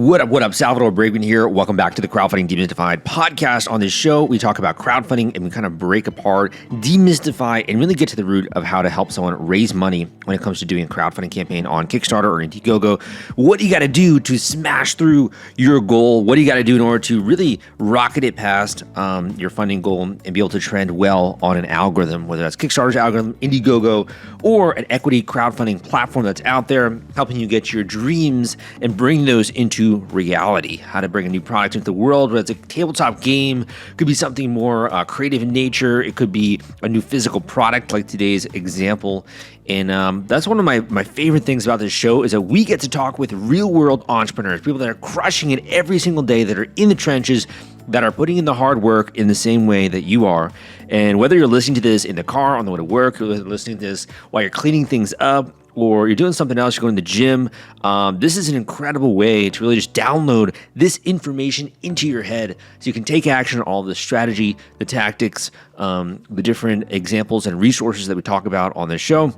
What up? Salvador Briggman here. Welcome back to the Crowdfunding Demystified podcast. On this show, we talk about crowdfunding and we kind of break apart, demystify, and really get to the root of how to help someone raise money when it comes to doing a crowdfunding campaign on Kickstarter or Indiegogo. What do you got to do to smash through your goal? What do you got to do in order to really rocket it past your funding goal and be able to trend well on an algorithm, whether that's Kickstarter's algorithm, Indiegogo, or an equity crowdfunding platform that's out there helping you get your dreams and bring those into reality. How to bring a new product into the world, whether it's a tabletop game, could be something more creative in nature. It could be a new physical product like today's example. And that's one of my favorite things about this show is that we get to talk with real world entrepreneurs, people that are crushing it every single day, that are in the trenches, that are putting in the hard work in the same way that you are. And whether you're listening to this in the car on the way to work, or listening to this while you're cleaning things up, or you're doing something else, you're going to the gym, this is an incredible way to really just download this information into your head so you can take action on all the strategy, the tactics, the different examples and resources that we talk about on this show.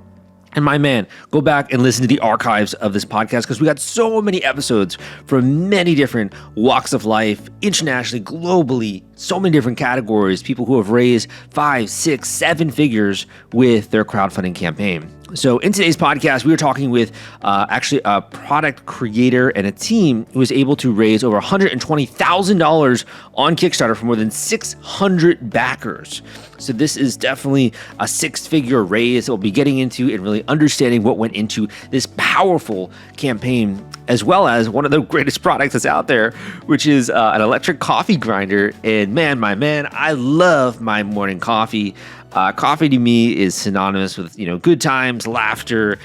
And my man, go back and listen to the archives of this podcast because we got so many episodes from many different walks of life, internationally, globally, so many different categories, people who have raised 5, 6, 7 figures with their crowdfunding campaign. So in today's podcast, we were talking with actually a product creator and a team who was able to raise over $120,000 on Kickstarter for more than 600 backers. So this is definitely a 6-figure raise that we'll be getting into and really understanding what went into this powerful campaign, as well as one of the greatest products that's out there, which is an electric coffee grinder. And man, my man, I love my morning coffee. Coffee to me is synonymous with, good times, laughter,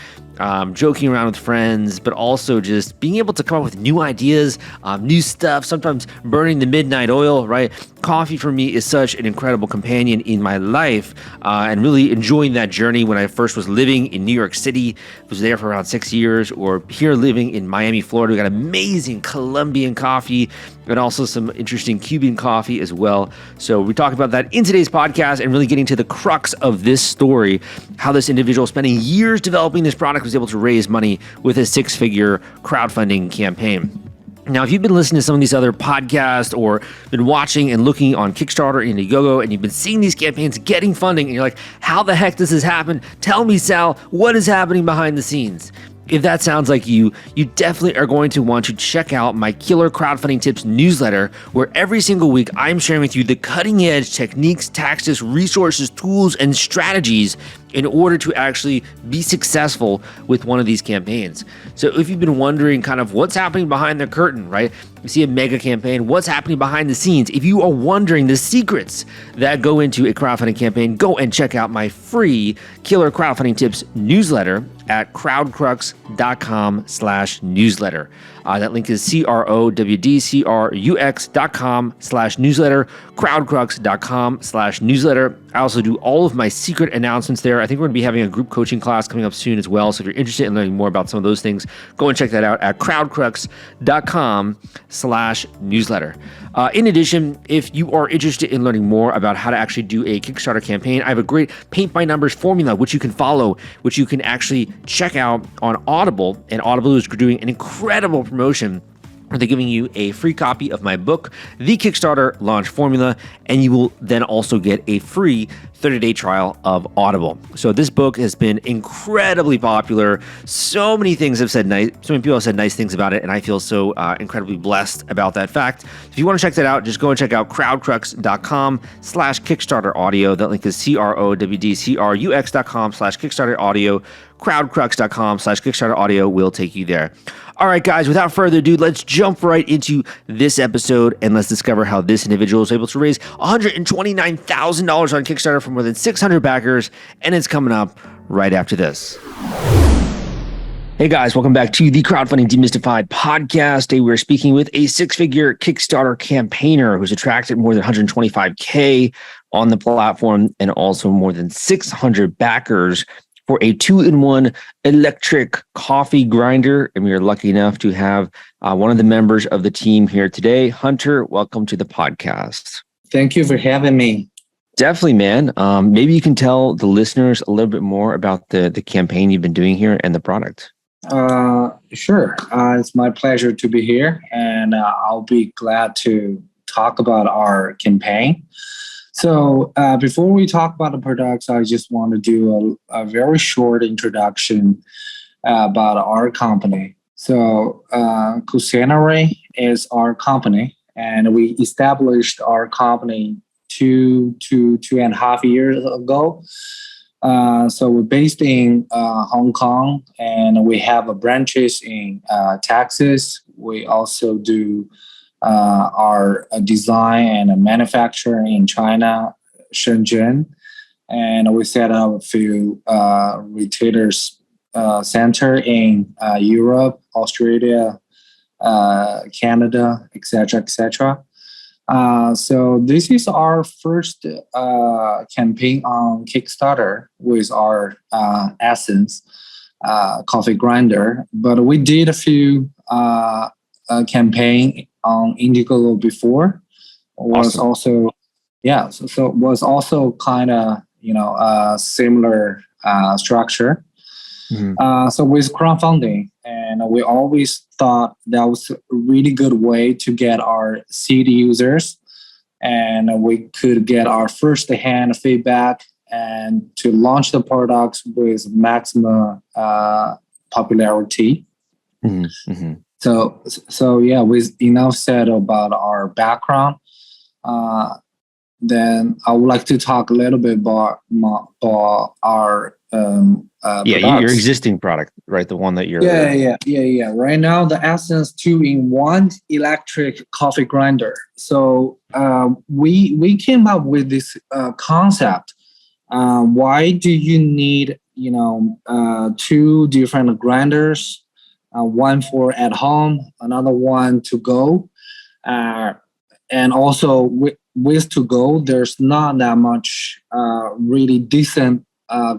joking around with friends, but also just being able to come up with new ideas, new stuff, sometimes burning the midnight oil, right? Coffee for me is such an incredible companion in my life, and really enjoying that journey. When I first was living in New York City, was there for around 6 years, or here living in Miami, Florida, we got amazing Colombian coffee and also some interesting Cuban coffee as well. So we talk about that in today's podcast and really getting to the crux of this story, how this individual spending years developing this product was able to raise money with a 6-figure crowdfunding campaign. Now, if you've been listening to some of these other podcasts or been watching and looking on Kickstarter and Indiegogo, and you've been seeing these campaigns getting funding, and you're like, how the heck does this happen? Tell me, Sal, what is happening behind the scenes? If that sounds like you definitely are going to want to check out my Killer Crowdfunding Tips newsletter, where every single week I'm sharing with you the cutting edge techniques, tactics, resources, tools, and strategies in order to actually be successful with one of these campaigns. So if you've been wondering kind of what's happening behind the curtain, right? You see a mega campaign, what's happening behind the scenes? If you are wondering the secrets that go into a crowdfunding campaign, go and check out my free Killer Crowdfunding Tips newsletter at crowdcrux.com/newsletter. That link is crowdcrux.com/newsletter, crowdcrux.com/newsletter. I also do all of my secret announcements there. I think we're going to be having a group coaching class coming up soon as well. So if you're interested in learning more about some of those things, go and check that out at crowdcrux.com/newsletter. In addition, if you are interested in learning more about how to actually do a Kickstarter campaign, I have a great paint by numbers formula, which you can follow, which you can actually check out on Audible. And Audible is doing an incredible promotion. They're giving you a free copy of my book, The Kickstarter Launch Formula, and you will then also get a free 30-day trial of Audible. So this book has been incredibly popular. So many many people have said nice things about it, and I feel so incredibly blessed about that fact. If you want to check that out, just go and check out crowdcrux.com/Kickstarter audio. That link is crowdcrux.com/Kickstarter audio. crowdcrux.com/Kickstarter audio will take you there. All right, guys, without further ado, let's jump right into this episode and let's discover how this individual was able to raise $129,000 on Kickstarter for more than 600 backers, and it's coming up right after this. Hey guys, welcome back to the Crowdfunding Demystified podcast. Today we're speaking with a 6-figure Kickstarter campaigner who's attracted more than $125K on the platform and also more than 600 backers for a 2-in-1 electric coffee grinder. And we are lucky enough to have one of the members of the team here today. Hunter, welcome to the podcast. Thank you for having me. Definitely, man. Maybe you can tell the listeners a little bit more about the campaign you've been doing here and the product. Sure. It's my pleasure to be here, and I'll be glad to talk about our campaign. So, before we talk about the products, I just want to do a very short introduction about our company. So, Cocinaré is our company, and we established our company two and a half years ago. So we're based in Hong Kong, and we have branches in Texas. We also do our design and manufacturing in China, Shenzhen, and we set up a few retailers center in Europe, Australia, Canada, etc., etc. So this is our first campaign on Kickstarter with our Essence coffee grinder, but we did a few campaign on Indiegogo before. Was Awesome. also so was also kind of similar structure. So with crowdfunding, and we always thought that was a really good way to get our seed users, and we could get our first-hand feedback and to launch the products with maximum popularity. So yeah, with enough said about our background, then I would like to talk a little bit about our Your products. existing product, right? The one that you're Right now, the Essence 2-in-1 electric coffee grinder. So we came up with this concept. Why do you need two different grinders? One for at home, another one to go, and also with to go, there's not that much really decent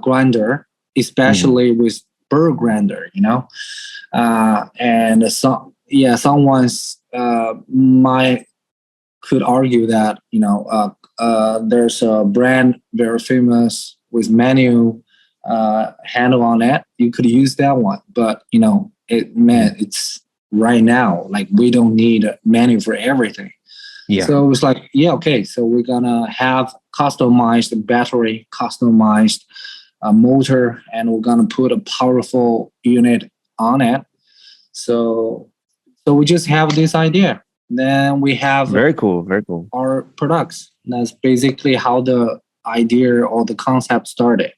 grinder, especially with burr grinder, and someone's might could argue that there's a brand very famous with manual handle on it. You could use that one, but it's right now like we don't need a manual for everything. Yeah. So it was like, okay. So we're gonna have customized battery, customized motor, and we're gonna put a powerful unit on it. So we just have this idea. Then we have very cool our products. That's basically how the idea or the concept started.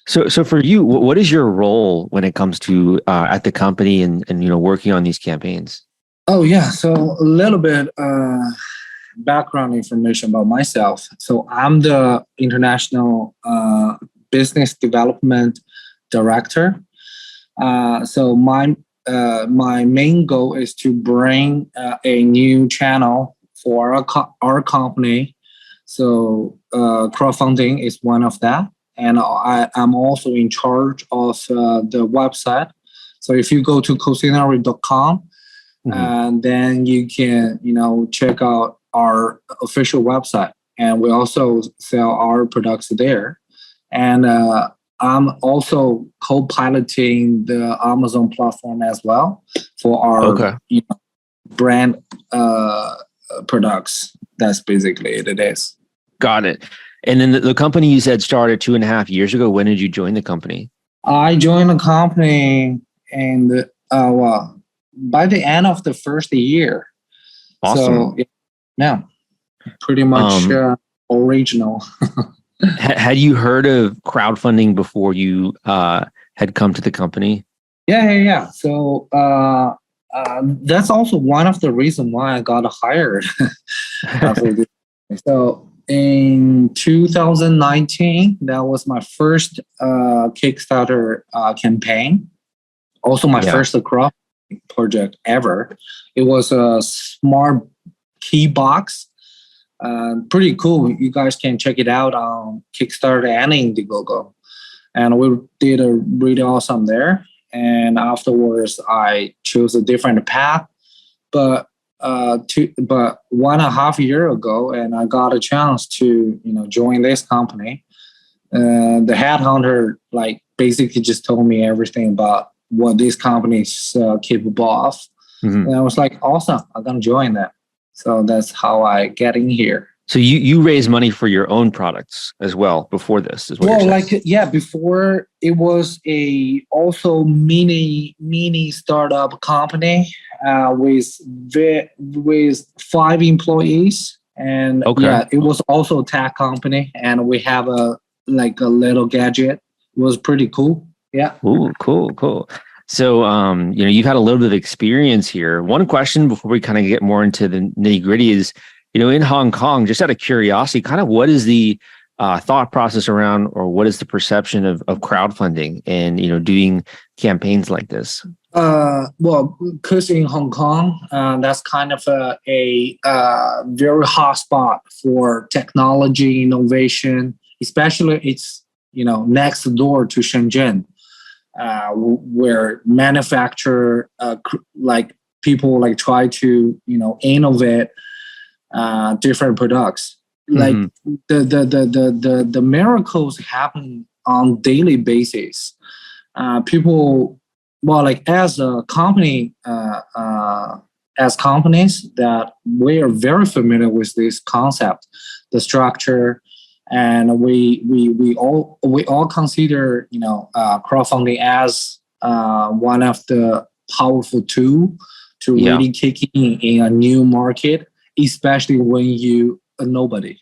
So for you, what is your role when it comes to at the company and working on these campaigns? Oh yeah, so a little bit background information about myself. So I'm the international business development director. So my main goal is to bring a new channel for our company. So crowdfunding is one of that. And I'm also in charge of the website. So if you go to cocinare.com, and then you can, check out our official website. And we also sell our products there. And I'm also co-piloting the Amazon platform as well for our brand products. That's basically it is. Got it. And then the company you said started 2.5 years ago. When did you join the company? I joined the company in by the end of the first year. Awesome. So pretty much original. Had you heard of crowdfunding before you had come to the company? Yeah. So that's also one of the reasons why I got hired. So in 2019, that was my first Kickstarter campaign. Also my first crowdfunding project ever. It was a smart key box. Pretty cool. You guys can check it out on Kickstarter and Indiegogo. And we did a really awesome there. And afterwards, I chose a different path. But 1.5 years ago, and I got a chance to join this company. The headhunter basically just told me everything about what this company is capable of. And I was like, awesome, I'm gonna join that. So that's how I get in here. So you raise money for your own products as well before this, is what you're saying? Before it was a also mini startup company with 5 employees, and it was also a tech company, and we have a little gadget. It was pretty cool. Yeah. Ooh, cool. So, you've had a little bit of experience here. One question before we kind of get more into the nitty gritty is, in Hong Kong, just out of curiosity, kind of what is the thought process around, or what is the perception of crowdfunding and, doing campaigns like this? Well, because in Hong Kong, that's kind of a very hot spot for technology innovation, especially it's, next door to Shenzhen. Where manufacturer people try to innovate different products. Like the miracles happen on daily basis. People, as a company, as companies that we are very familiar with this concept, the structure. And we all consider crowdfunding as one of the powerful tool to really kick in a new market, especially when you are nobody.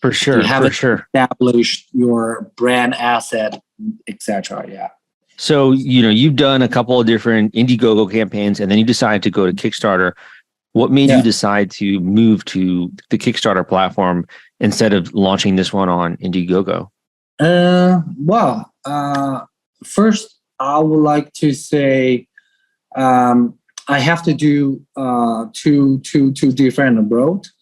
For sure, you haven't established your brand asset, etc. Yeah. So you've done a couple of different Indiegogo campaigns, and then you decided to go to Kickstarter. What made you decide to move to the Kickstarter platform instead of launching this one on Indiegogo? First, I would like to say I have to do two different roads.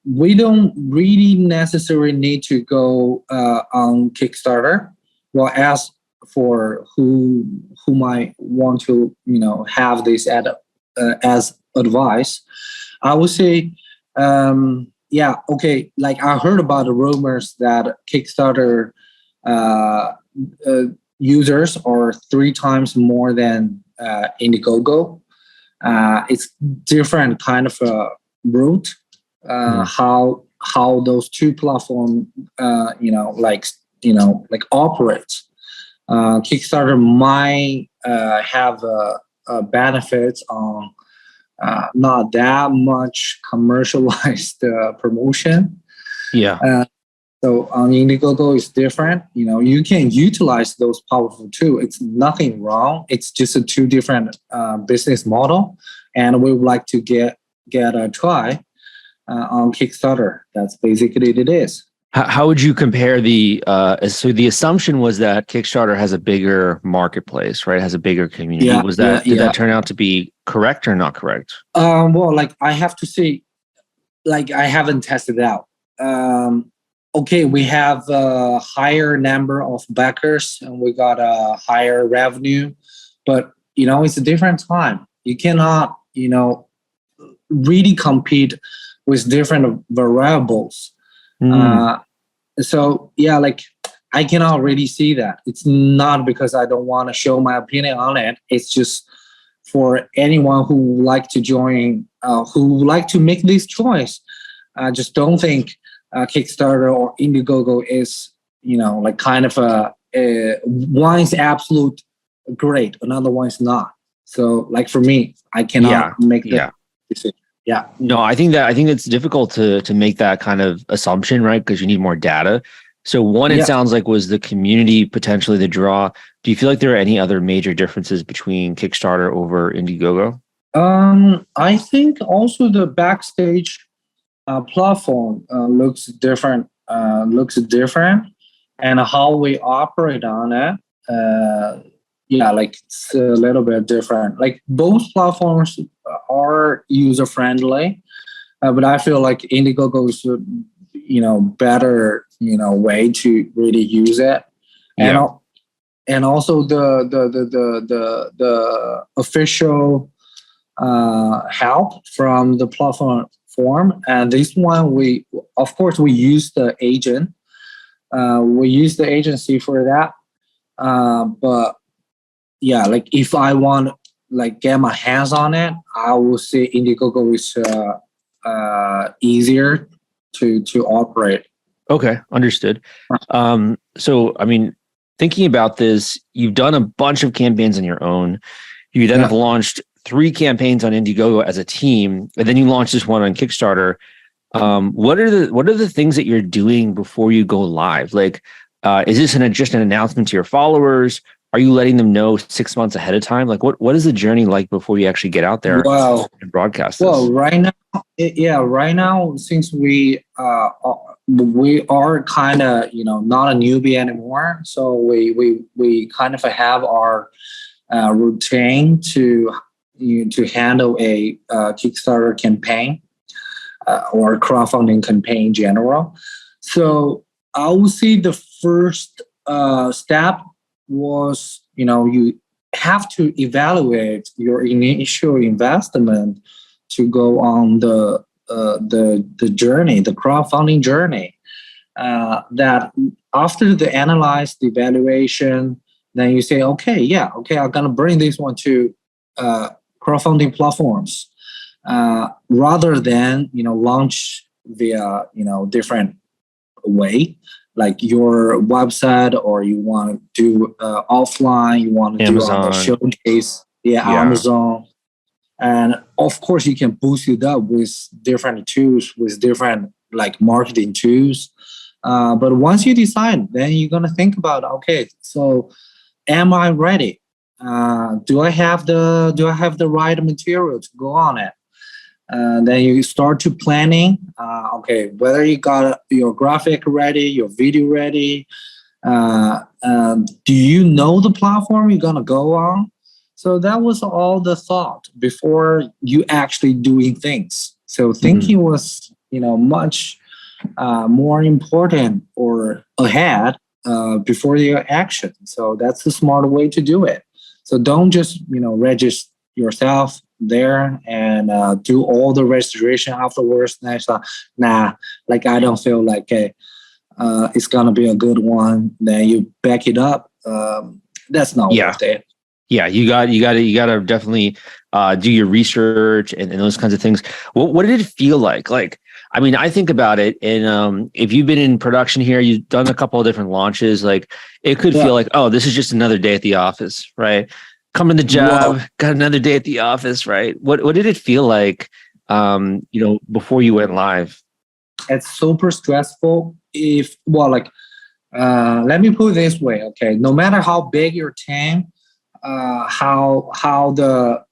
We don't really necessarily need to go on Kickstarter. Well, as for who might want to have this as advice, I would say I heard about the rumors that Kickstarter users are 3 times more than Indiegogo. It's different kind of a route. How those two platforms operates. Kickstarter might have benefits on not that much commercialized promotion. So on Indiegogo is different. You can utilize those powerful tools. It's nothing wrong. It's just a 2 different business model, and we would like to get a try on Kickstarter. That's basically it is. How would you compare so the assumption was that Kickstarter has a bigger marketplace, right? Has a bigger community. Did that turn out to be correct or not correct? I have to say, I haven't tested it out. We have a higher number of backers and we got a higher revenue, but it's a different time. You cannot, really compete with different variables. I cannot really see that. It's not because I don't want to show my opinion on it. It's just for anyone who would like to join, who would like to make this choice. I just don't think Kickstarter or Indiegogo is, kind of one is absolute great, another one is not. So, for me, I cannot make that decision. Yeah. No, I think it's difficult to make that kind of assumption, right? Because you need more data. So one, it sounds like, was the community potentially the draw. Do you feel like there are any other major differences between Kickstarter over Indiegogo? I think also the backstage platform looks different. And how we operate on it, it's a little bit different. Both platforms are user friendly, but I feel like Indiegogo is better way to really use it, and also the official help from the platform. And this one, we use the agent. We use the agency for that. But yeah, like if I want like get my hands on it, I will say Indiegogo is easier to operate. Okay, understood. So, I mean, thinking about this, you've done a bunch of campaigns on your own. You then have launched 3 campaigns on Indiegogo as a team, and then you launched this one on Kickstarter. What are the things that you're doing before you go live? Like, is this just an announcement to your followers? Are you letting them know 6 months ahead of time? Like, what is the journey like before you actually get out there and broadcast this? Well, right now, since we are kind of not a newbie anymore, so we kind of have our routine to handle a Kickstarter campaign or crowdfunding campaign in general. So I would say the first step was, you have to evaluate your initial investment to go on the journey, the crowdfunding journey. That after the analyze, the evaluation, then you say, okay, I'm gonna bring this one to crowdfunding platforms, rather than launch via different way, like your website, or you want to do offline, you want to do on the showcase, Amazon. And of course, you can boost it up with different tools, with different like marketing tools. But once you decide, then you're gonna think about, okay, so am I ready? Do I have the right material to go on it? Then you start to planning. Okay, whether you got your graphic ready, your video ready. Do you know the platform you're gonna go on? So that was all the thought before you actually doing things. So thinking was much more important or ahead before your action. So that's the smart way to do it. So don't just register yourself there and do all the registration afterwards. Nah, like I don't feel like it's gonna be a good one. Then you back it up. That's not worth it. Yeah, you got to definitely do your research and those kinds of things. What did it feel like? Like, I mean, I think about it, and if you've been in production here, you've done a couple of different launches. Like, it could feel like, oh, this is just another day at the office, right? Coming to the job, got another day at the office, right? What did it feel like, before you went live? It's super stressful. Let me put it this way, okay? No matter how big your team, how the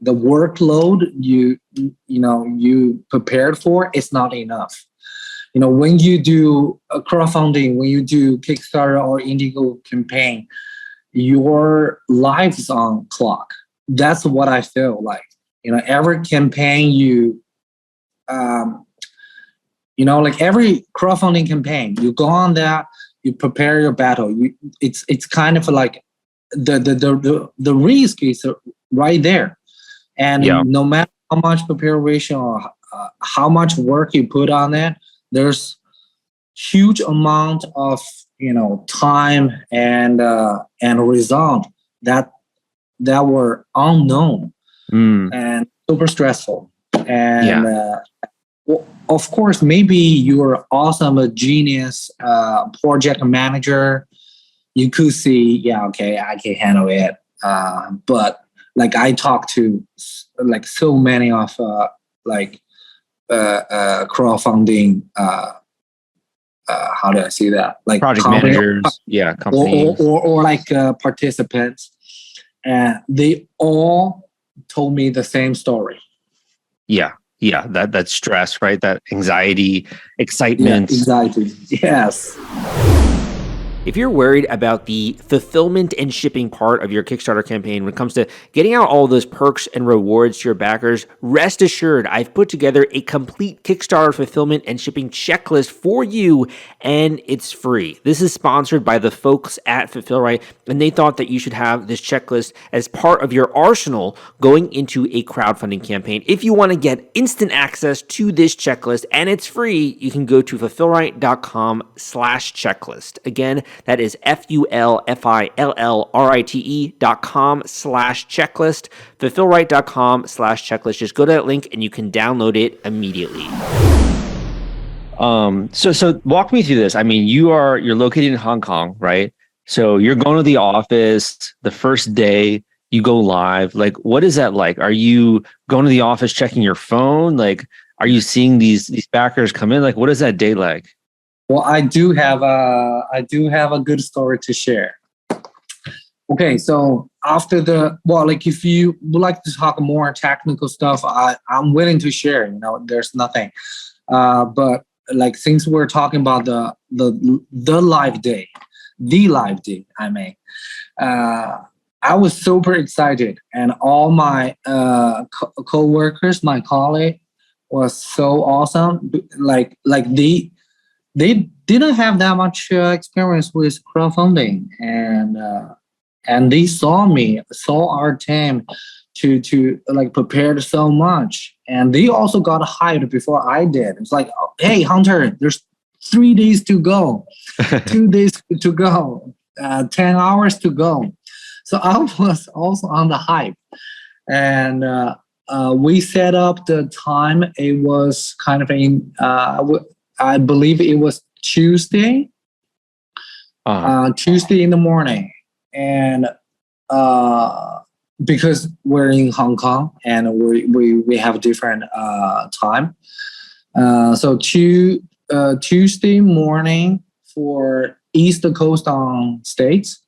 workload you prepared for is not enough. When you do a crowdfunding, when you do Kickstarter or Indiegogo campaign, your life is on clock. That's what I feel like. Every campaign like every crowdfunding campaign, you go on that, you prepare your battle. It's kind of like the risk is right there, and no matter how much preparation or how much work you put on it, there's huge amount of time and result that were unknown and super stressful. And of course, maybe you're awesome, a genius project manager. You could see, okay, I can handle it. But like I talk to like so many of crowdfunding. How do I say that? Like project managers, companies, or like participants, and they all told me the same story. Yeah, that stress, right? That anxiety, excitement. Yeah, anxiety, yes. If you're worried about the fulfillment and shipping part of your Kickstarter campaign when it comes to getting out all those perks and rewards to your backers, rest assured I've put together a complete Kickstarter fulfillment and shipping checklist for you, and it's free. This is sponsored by the folks at Fulfillrite, and they thought that you should have this checklist as part of your arsenal going into a crowdfunding campaign. If you want to get instant access to this checklist and it's free, you can go to fulfillrite.com/checklist. Again, that is fulfillrite.com/checklist, fulfillrite.com/checklist. Just go to that link and you can download it immediately. So walk me through this. I mean, you're located in Hong Kong, right? So you're going to the office the first day you go live. Like, what is that like? Are you going to the office checking your phone? Like, are you seeing these backers come in? Like, what is that day like? Well, I do have a good story to share. Okay, so after if you would like to talk more technical stuff, I'm willing to share. There's nothing. But like, since we're talking about the live day, I mean, I was super excited, and all my co-workers, my colleague, was so awesome. Like they didn't have that much experience with crowdfunding, and they saw our team to like prepared so much, and they also got hyped before I did. It's like, hey, Hunter, there's 3 days to go, 2 days to go, 10 hours to go. So I was also on the hype, and we set up the time. It was kind of I believe it was Tuesday, Tuesday in the morning, and because we're in Hong Kong and we have different time. So Tuesday morning for East Coast on states,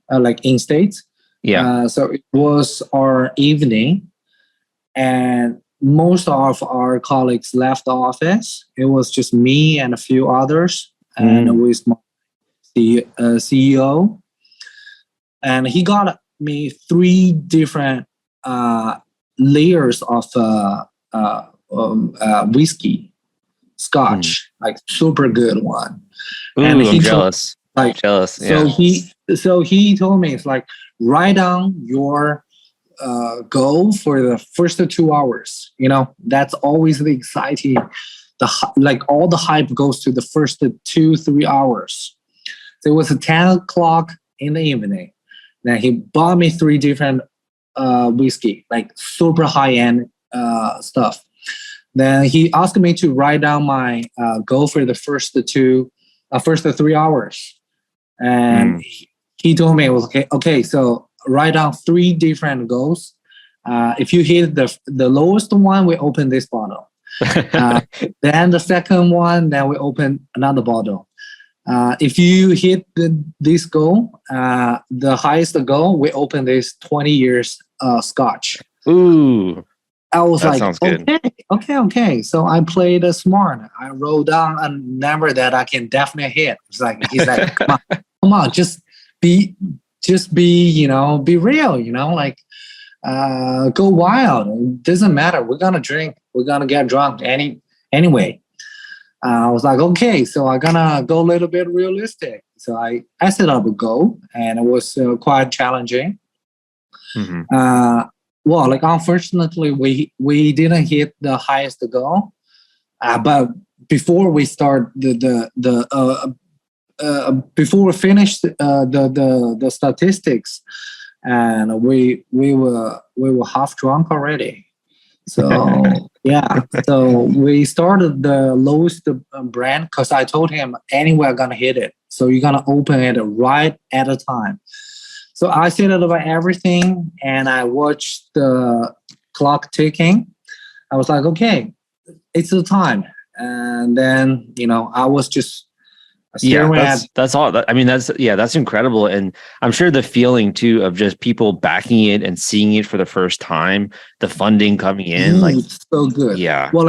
like in states. Yeah. So it was our evening, and most of our colleagues left the office. It was just me and a few others, and with my CEO. And he got me 3 different layers of whiskey, Scotch, like super good one. Ooh, and I'm jealous. Like, jealous. Yeah. So he told me, it's like, write down your goal for the first 2 hours. That's always the exciting. Like all the hype goes to the first 2-3 hours. So it was 10 o'clock in the evening. Then he bought me 3 different whiskey, like super high end stuff. Then he asked me to write down my goal for the first 3 hours, and he told me it was okay. So write down 3 different goals. If you hit the lowest one, we open this bottle. Then the second one, then we open another bottle. If you hit this goal, the highest goal, we open this 20 years Scotch. Ooh, I was that sounds good. Okay. So I played smart. I wrote down a number that I can definitely hit. He's like, come on, just be, be real, like, go wild. It doesn't matter. We're gonna drink. We're gonna get drunk anyway. I was like, okay, so I'm gonna go a little bit realistic. So I set up a goal, and it was quite challenging. Well, like, unfortunately, we didn't hit the highest goal. But before we start before we finished the statistics, and we were half drunk already. So yeah, so we started the lowest brand, because I told him, anyway, I'm gonna hit it. So you're gonna open it right at a time. So I set it up everything, and I watched the clock ticking. I was like, okay, it's the time. And then, I was just That's all. I mean, that's incredible, and I'm sure the feeling too of just people backing it and seeing it for the first time, the funding coming in, like it's so good. Yeah. Well,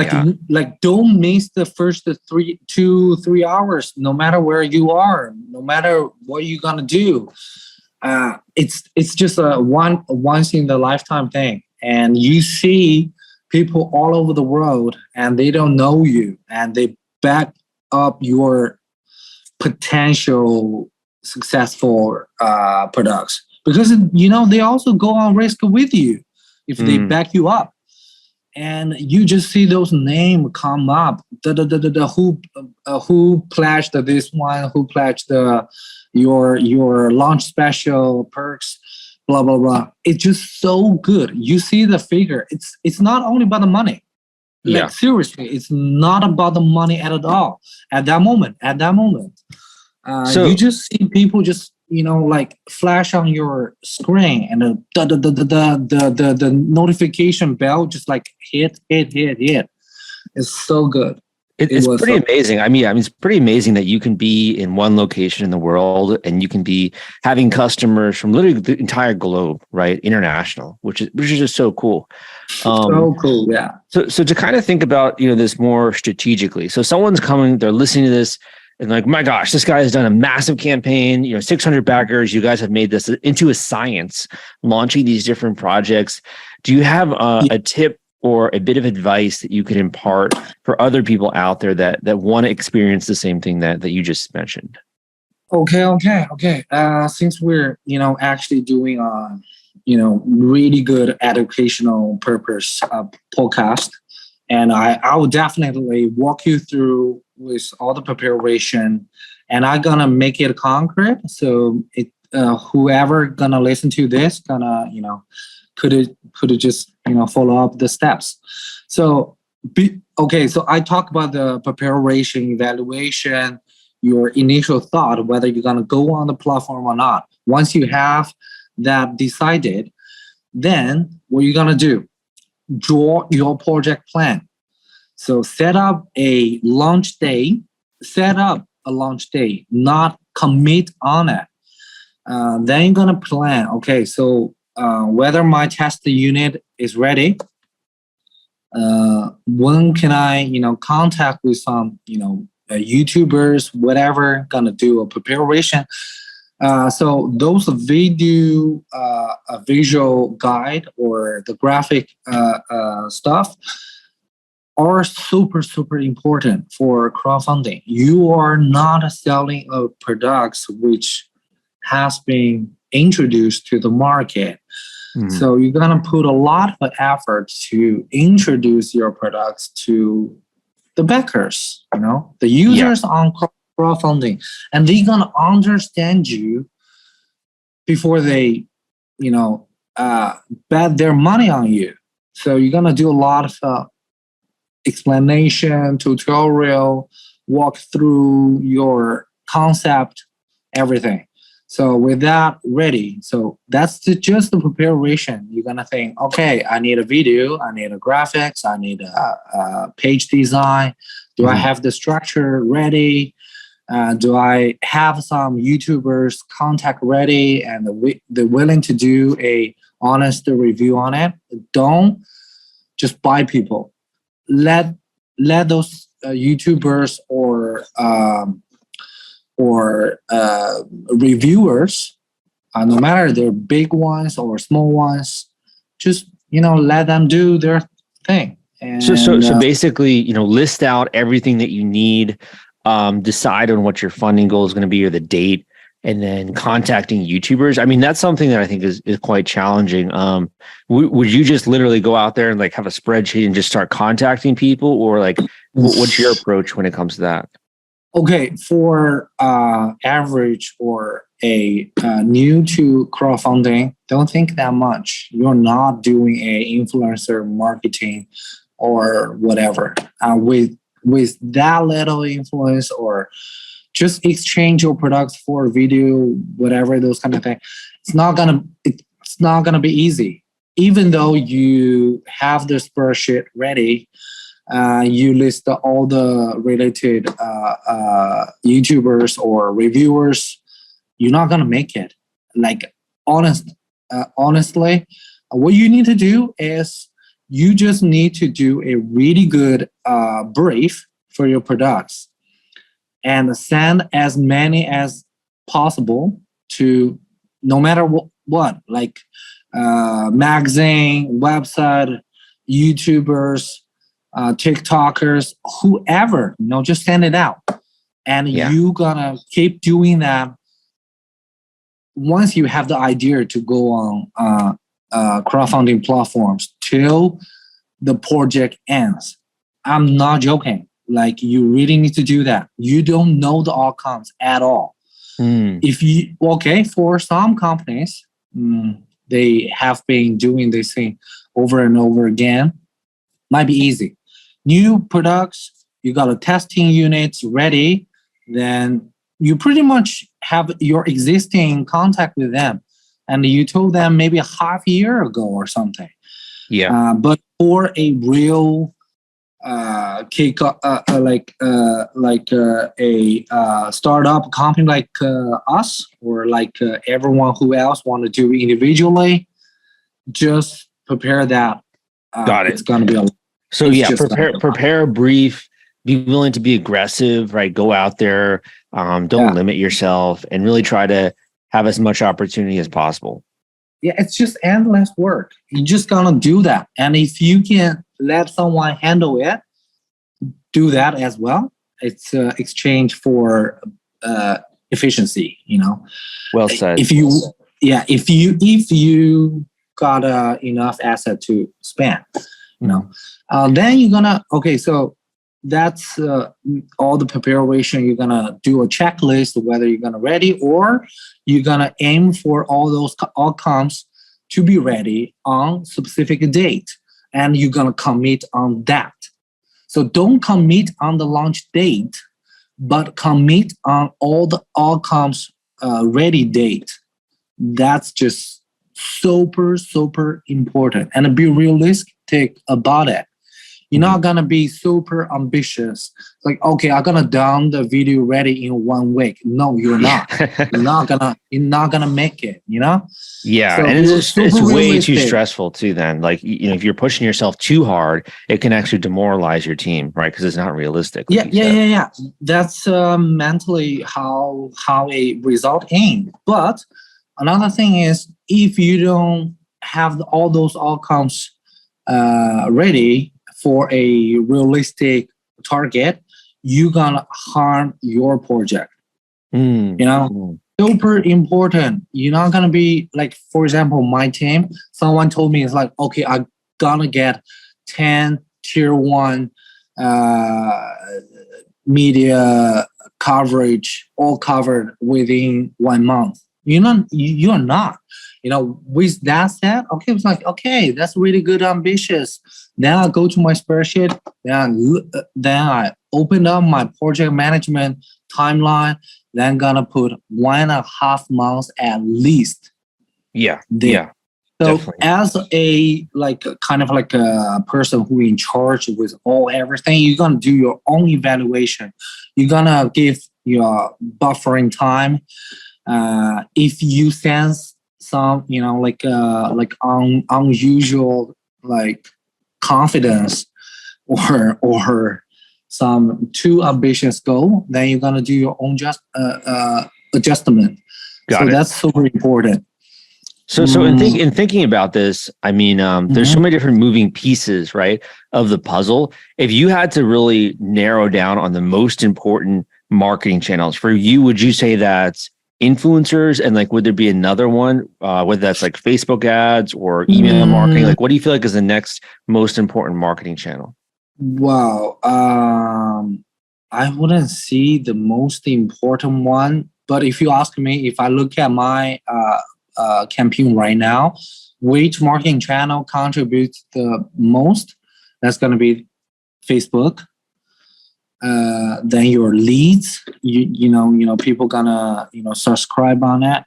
like don't miss the first 3 hours, no matter where you are, no matter what you're gonna do. It's just a once in the lifetime thing, and you see people all over the world, and they don't know you, and they back up your potential successful products, because they also go on risk with you if they back you up, and you just see those names come up. Who pledged this one? Who pledged your launch special perks? Blah blah blah. It's just so good. You see the figure. It's not only about the money. Like seriously, it's not about the money at all. At that moment, so you just see people just like flash on your screen, and the notification bell just like hit. It's so good. It's pretty amazing. I mean, it's pretty amazing that you can be in one location in the world and you can be having customers from literally the entire globe, right? International, which is just so cool. So cool, yeah. So to kind of think about this more strategically. So someone's coming, they're listening to this, and like, my gosh, this guy has done a massive campaign. 600 backers. You guys have made this into a science, launching these different projects. Do you have a tip or a bit of advice that you could impart for other people out there that want to experience the same thing that you just mentioned? Okay. Since we're actually doing really good educational purpose podcast, and I will definitely walk you through with all the preparation, and I'm gonna make it concrete. So whoever gonna listen to this could just follow up the steps. So so I talk about the preparation, evaluation, your initial thought, whether you're gonna go on the platform or not. Once you have that decided, then what you're gonna do, draw your project plan. So set up a launch day, not commit on it. Then you're gonna plan, okay, so whether my test unit is ready, when can I, contact with some, YouTubers, whatever, gonna do a preparation. So those video, a visual guide or the graphic stuff are super important for crowdfunding. You are not selling a product which has been introduced to the market. So you're gonna put a lot of effort to introduce your products to the backers, the users on crowdfunding, and they're gonna understand you before they, bet their money on you. So you're gonna do a lot of explanation, tutorial, walk through your concept, everything. So with that ready, so that's just the preparation. You're gonna think, okay, I need a video, I need a graphics, I need a page design. Do I have the structure ready? Do I have some YouTubers contact ready and they're willing to do a honest review on it? Don't just buy people. Let those YouTubers or reviewers, no matter they're big ones or small ones, just let them do their thing. And so basically, list out everything that you need, decide on what your funding goal is going to be or the date, and then contacting YouTubers. I mean, that's something that I think is quite challenging. Would you just literally go out there and like have a spreadsheet and just start contacting people, or like what's your approach when it comes to that? Okay, for average or a new to crowdfunding, don't think that much. You're not doing a influencer marketing or whatever. With that little influence, or just exchange your products for video, whatever, those kind of things. It's not gonna be easy. Even though you have the spreadsheet ready, you list all the related YouTubers or reviewers, you're not gonna make it. Like honestly, what you need to do is you just need to do a really good brief for your products and send as many as possible to no matter what like magazine, website, YouTubers, TikTokers, whoever, just send it out. And you gonna keep doing that. Once you have the idea to go on crowdfunding platforms till the project ends. I'm not joking. Like, you really need to do that. You don't know the outcomes at all. If you, for some companies, they have been doing this thing over and over again. Might be easy. New products, you got a testing units ready, then you pretty much have your existing contact with them. And you told them maybe a half year ago or something. Yeah. But for a real startup company like us, or like everyone who else want to do individually, just prepare that. Got it. It's going to be so prepare a brief. Be willing to be aggressive, right? Go out there. Don't limit yourself, and really try to have as much opportunity as possible. Yeah, it's just endless work. You're just gonna do that. And if you can let someone handle it, do that as well. It's exchange for efficiency, Well said. If you got enough asset to spend, then you're gonna, so that's all the preparation. You're gonna do a checklist whether you're gonna ready, or you're gonna aim for all those outcomes to be ready on specific date, and you're gonna commit on that. So don't commit on the launch date, but commit on all the outcomes ready date. That's just super important, and be realistic about it. You're not gonna be super ambitious. Like, I'm gonna down the video ready in 1 week. No, you're not. You're not gonna make it. Yeah, so and it's way too stressful too. Then, like, if you're pushing yourself too hard, it can actually demoralize your team, right? Because it's not realistic. Yeah. That's mentally how a result aims. But another thing is, if you don't have all those outcomes ready for a realistic target, you're gonna harm your project. Super important. You're not gonna be like, for example, my team, someone told me, it's like, I'm gonna get 10 tier 1 media coverage all covered within 1 month. You're not. With that said, it's like, that's really good, ambitious. Then I go to my spreadsheet, then I open up my project management timeline, then gonna put 1.5 months at least. Yeah. So definitely. As a kind of like a person who in charge with everything, you're gonna do your own evaluation. You're gonna give your buffering time. If you sense some, unusual confidence or some too ambitious goal, then you're gonna do your own adjustment. That's super important. So in thinking about this, I mean, there's so many different moving pieces, right, of the puzzle. If you had to really narrow down on the most important marketing channels for you, would you say that's influencers, and would there be another one, whether that's like Facebook ads or email marketing? What do you feel like is the next most important marketing channel? Wow. I wouldn't see the most important one, but if you ask me, if I look at my campaign right now, which marketing channel contributes the most, that's going to be Facebook. Then your leads, people gonna subscribe on that.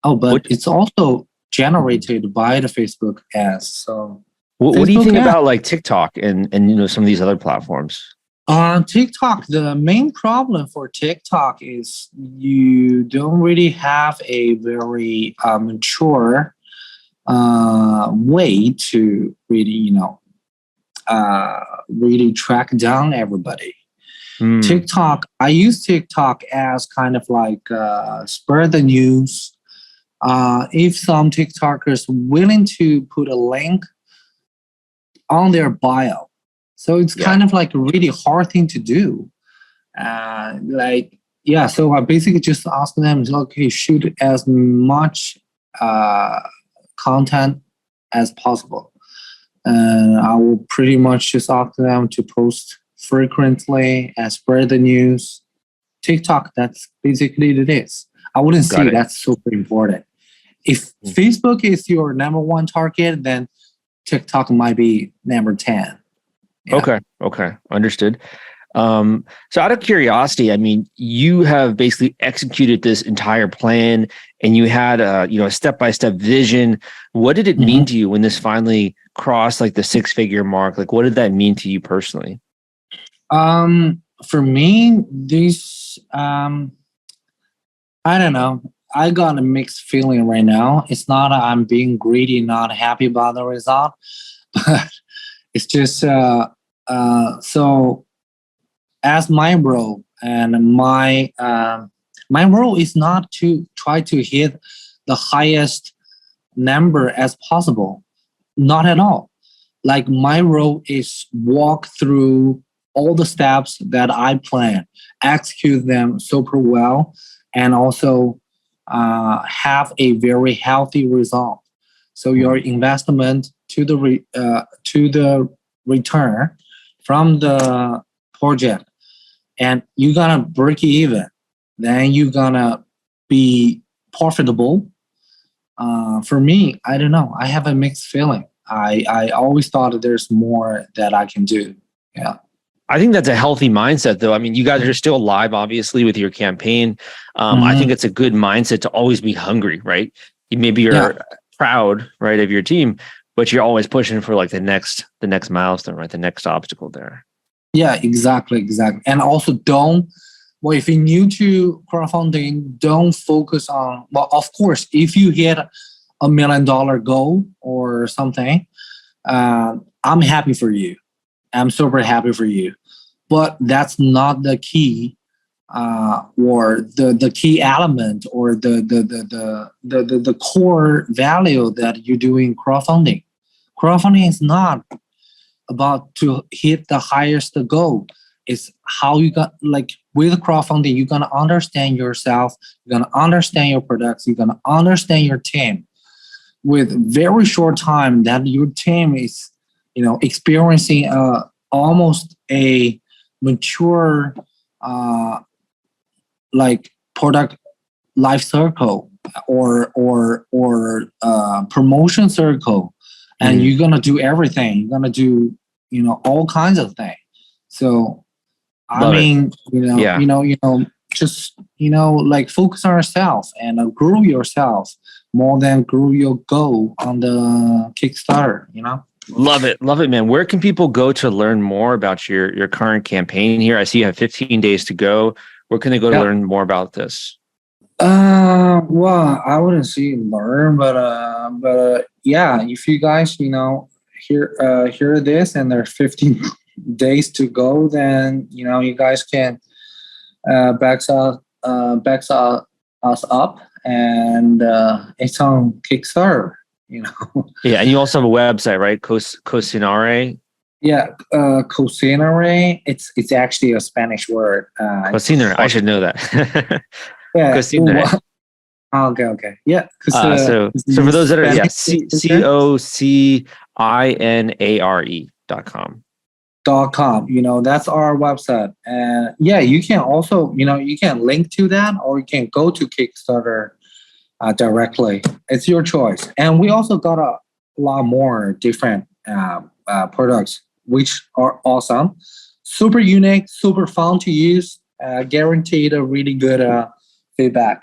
But it's also generated by the Facebook ads. So What do you think yeah. about like TikTok and some of these other platforms? On TikTok, the main problem for TikTok is you don't really have a very mature way to really, really track down everybody. TikTok, I use TikTok as kind of like spread the news. If some TikTokers willing to put a link on their bio, so it's kind of like a really hard thing to do. So I basically just ask them, okay, shoot as much content as possible. And I will pretty much just ask them to post frequently and spread the news. TikTok, that's basically it is. I wouldn't say that's super important. If Facebook is your number one target, then TikTok might be number 10. Yeah. Okay. Understood. So out of curiosity, I mean, you have basically executed this entire plan and you had a step-by-step vision. What did it mean to you when this finally crossed like the 6-figure mark? Like, what did that mean to you personally? For me, this, I don't know. I got a mixed feeling right now. It's not I'm being greedy, not happy about the result, but it's just, so as my role and my role is not to try to hit the highest number as possible. Not at all. Like my role is walk through all the steps that I plan, execute them super well, and also have a very healthy result. So your investment to the return from the project, and you're gonna break even, then you're gonna be profitable. For me, I don't know. I have a mixed feeling. I always thought there's more that I can do. Yeah. I think that's a healthy mindset, though. I mean, you guys are still alive, obviously, with your campaign. I think it's a good mindset to always be hungry, right? Maybe you're proud, right, of your team, but you're always pushing for like the next milestone, right? The next obstacle there. Yeah, exactly. And also if you're new to crowdfunding, don't focus on, well, of course, if you hit $1 million goal or something, I'm happy for you. I'm super happy for you. But that's not the key or the key element or the core value that you're doing crowdfunding. Crowdfunding is not about to hit the highest goal. It's how you got, like with crowdfunding, you're gonna understand yourself, you're gonna understand your products, you're gonna understand your team. With very short time that your team is, experiencing almost a mature like product life circle or promotion circle, and you're gonna do everything. You're gonna do all kinds of things. So just like focus on yourself and grow yourself more than grow your goal on the Kickstarter. Love it, man. Where can people go to learn more about your current campaign here? I see you have 15 days to go. Where can they go to learn more about this? Well, I wouldn't say learn, but yeah, if you guys hear this and there's 15 days to go, then you guys can backs us up, and it's on Kickstarter. Yeah, and you also have a website, right? Cocinare. Yeah, cocinare. It's actually a Spanish word. Cocinare. I should know that. Yeah. Cocinare. Okay. Yeah. So for those that are cocinare.com. That's our website, and you can also you can link to that, or you can go to Kickstarter directly. It's your choice. And we also got a lot more different products, which are awesome, super unique, super fun to use, guaranteed a really good feedback.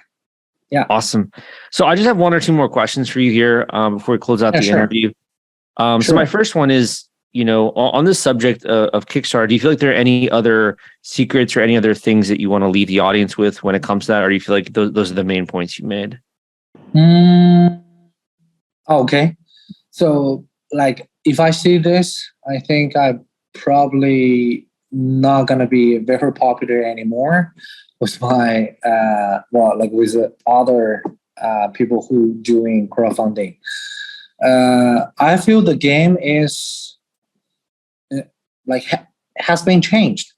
Yeah. Awesome. So I just have one or two more questions for you here before we close out the interview. So my first one is, on this subject of Kickstarter, do you feel like there are any other secrets or any other things that you want to leave the audience with when it comes to that? Or do you feel like those are the main points you made? Okay. So like, if I see this, I think I'm probably not going to be very popular anymore with my, with other people who doing crowdfunding. I feel the game is has been changed.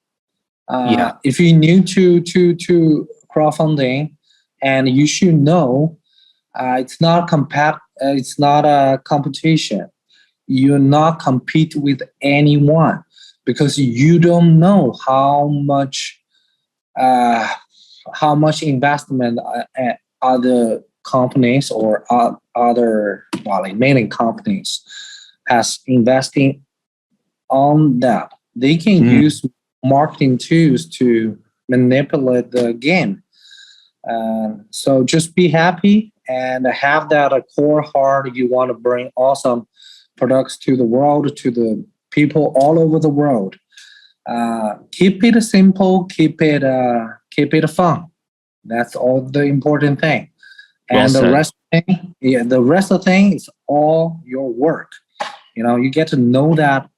If you're new to crowdfunding, and you should know, it's not a competition. You're not compete with anyone because you don't know how much investment other companies or other mailing companies has investing on that. They can use marketing tools to manipulate the game. So just be happy and have that a core heart. You want to bring awesome products to the world, to the people all over the world. Keep it simple. Keep it fun. That's all the important thing. And the rest of the thing is all your work. You get to know that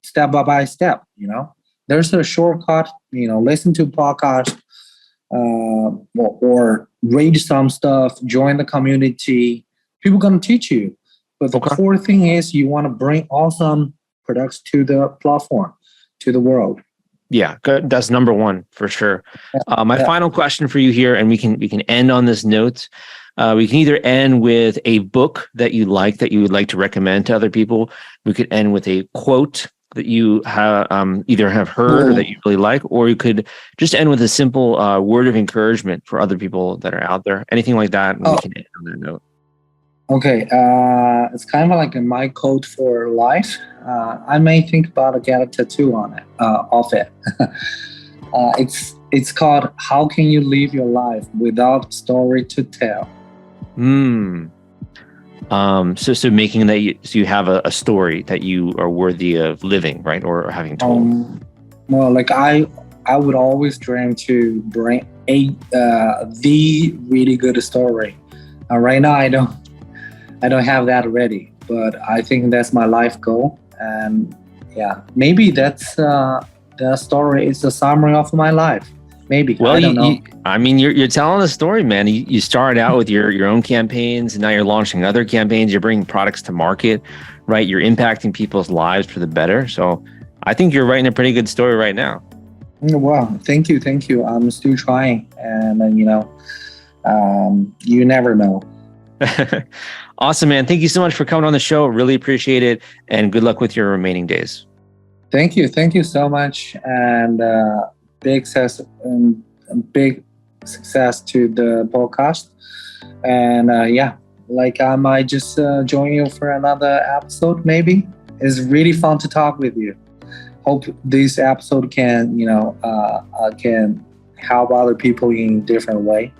step by step. There's a shortcut. Listen to podcasts, or read some stuff. Join the community. People gonna teach you. But the core thing is you want to bring awesome products to the platform, to the world. Yeah, good. That's number one for sure. My final question for you here, and we can end on this note. We can either end with a book that you like that you would like to recommend to other people. We could end with a quote that you have either have heard or that you really like, or you could just end with a simple word of encouragement for other people that are out there. Anything like that, and we can end on that note. Okay. It's kind of like my code for life. I may think about get a tattoo on it, of it. It's called "How Can You Live Your Life Without Story to Tell?" So making that you have a story that you are worthy of living, right, or having told. I would always dream to bring the really good story. Right now, I don't have that ready, but I think that's my life goal. And maybe that's the story is the summary of my life. Maybe. Well, I don't know. You're telling a story, man. You started out with your own campaigns, and now you're launching other campaigns. You're bringing products to market, right? You're impacting people's lives for the better. So I think you're writing a pretty good story right now. Wow. Thank you. I'm still trying. And, you never know. Awesome, man. Thank you so much for coming on the show. Really appreciate it. And good luck with your remaining days. Thank you. Thank you so much. And big success to the podcast. And I might just join you for another episode, maybe. It's really fun to talk with you. Hope this episode can help other people in different way.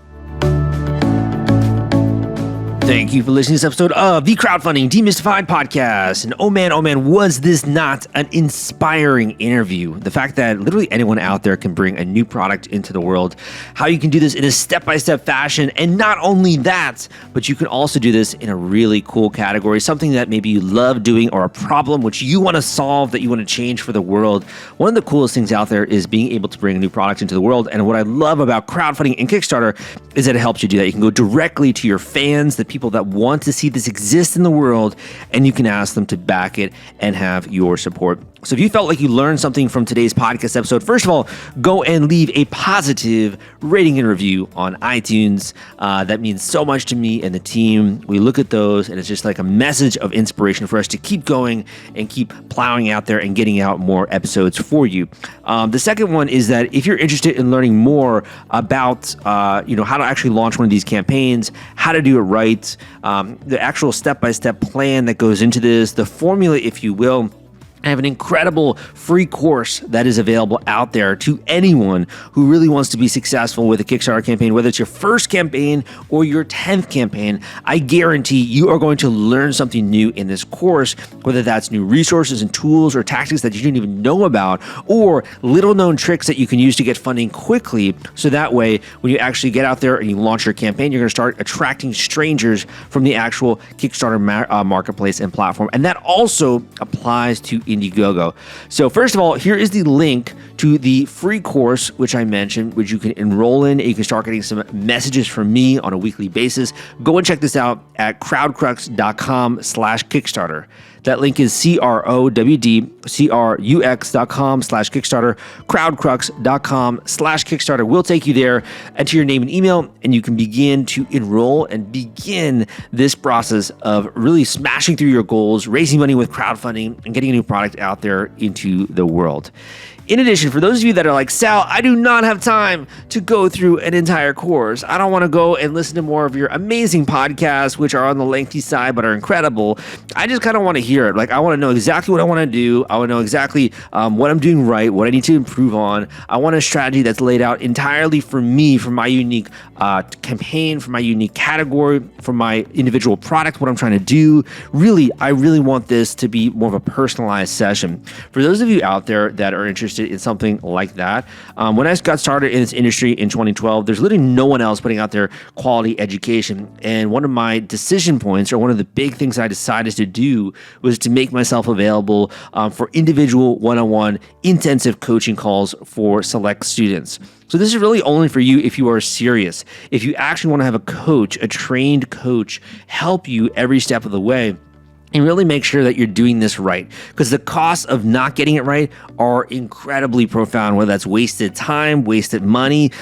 Thank you for listening to this episode of the Crowdfunding Demystified podcast. And oh man, was this not an inspiring interview? The fact that literally anyone out there can bring a new product into the world, how you can do this in a step-by-step fashion. And not only that, but you can also do this in a really cool category, something that maybe you love doing or a problem which you want to solve, that you want to change for the world. One of the coolest things out there is being able to bring a new product into the world. And what I love about crowdfunding and Kickstarter is that it helps you do that. You can go directly to your fans, the people that want to see this exist in the world, and you can ask them to back it and have your support. So if you felt like you learned something from today's podcast episode, first of all, go and leave a positive rating and review on iTunes. That means so much to me and the team. We look at those, and it's just like a message of inspiration for us to keep going and keep plowing out there and getting out more episodes for you. The second one is that if you're interested in learning more about how to actually launch one of these campaigns, how to do it right, the actual step-by-step plan that goes into this, the formula, if you will, I have an incredible free course that is available out there to anyone who really wants to be successful with a Kickstarter campaign, whether it's your first campaign or your 10th campaign. I guarantee you are going to learn something new in this course, whether that's new resources and tools or tactics that you didn't even know about, or little known tricks that you can use to get funding quickly. So that way, when you actually get out there and you launch your campaign, you're going to start attracting strangers from the actual Kickstarter marketplace and platform. And that also applies to Indiegogo. So first of all, here is the link to the free course, which I mentioned, which you can enroll in. You can start getting some messages from me on a weekly basis. Go and check this out at crowdcrux.com/Kickstarter. That link is crowdcrux.com/Kickstarter. Crowdcrux.com/Kickstarter will take you there. Enter your name and email, and you can begin to enroll and begin this process of really smashing through your goals, raising money with crowdfunding, and getting a new product out there into the world. In addition, for those of you that are like, Sal, I do not have time to go through an entire course. I don't want to go and listen to more of your amazing podcasts, which are on the lengthy side, but are incredible. I just kind of want to hear it. Like, I want to know exactly what I want to do. I want to know exactly what I'm doing right, what I need to improve on. I want a strategy that's laid out entirely for me, for my unique campaign, for my unique category, for my individual product, what I'm trying to do. Really, I really want this to be more of a personalized session. For those of you out there that are interested in something like that, when I got started in this industry in 2012, there's literally no one else putting out their quality education. And one of my decision points, or one of the big things I decided to do, was to make myself available for individual one-on-one intensive coaching calls for select students. So this is really only for you if you are serious. If you actually want to have a coach, a trained coach, help you every step of the way, and really make sure that you're doing this right, because the costs of not getting it right are incredibly profound, whether that's wasted time, wasted money,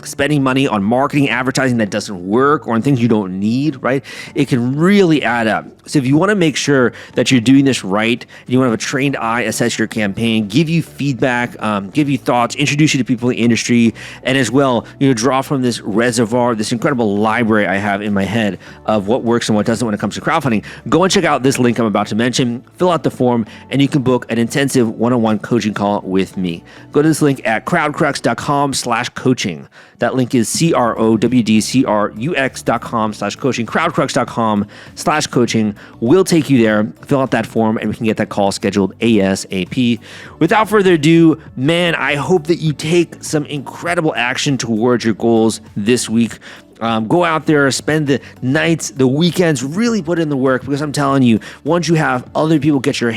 spending money on marketing, advertising that doesn't work, or on things you don't need, right? It can really add up. So if you want to make sure that you're doing this right, and you want to have a trained eye assess your campaign, give you feedback, give you thoughts, introduce you to people in the industry, and as well, draw from this reservoir, this incredible library I have in my head of what works and what doesn't when it comes to crowdfunding, go and check out this link I'm about to mention, fill out the form, and you can book an intensive one-on-one coaching call with me. Go to this link at crowdcrux.com/coaching. That link is crowdcrux.com/coaching. crowdcrux.com/coaching will take you there. Fill out that form, and we can get that call scheduled ASAP. Without further ado, man, I hope that you take some incredible action towards your goals this week. Go out there, spend the nights, the weekends, really put in the work, because I'm telling you, once you have other people get their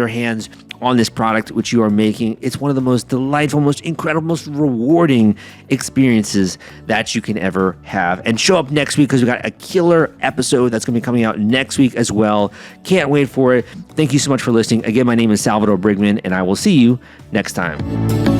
hands on this product which you are making, it's one of the most delightful, most incredible, most rewarding experiences that you can ever have. And show up next week, because we got a killer episode that's going to be coming out next week as well. Can't wait for it. Thank you so much for listening. Again, my name is Salvador Briggman, and I will see you next time.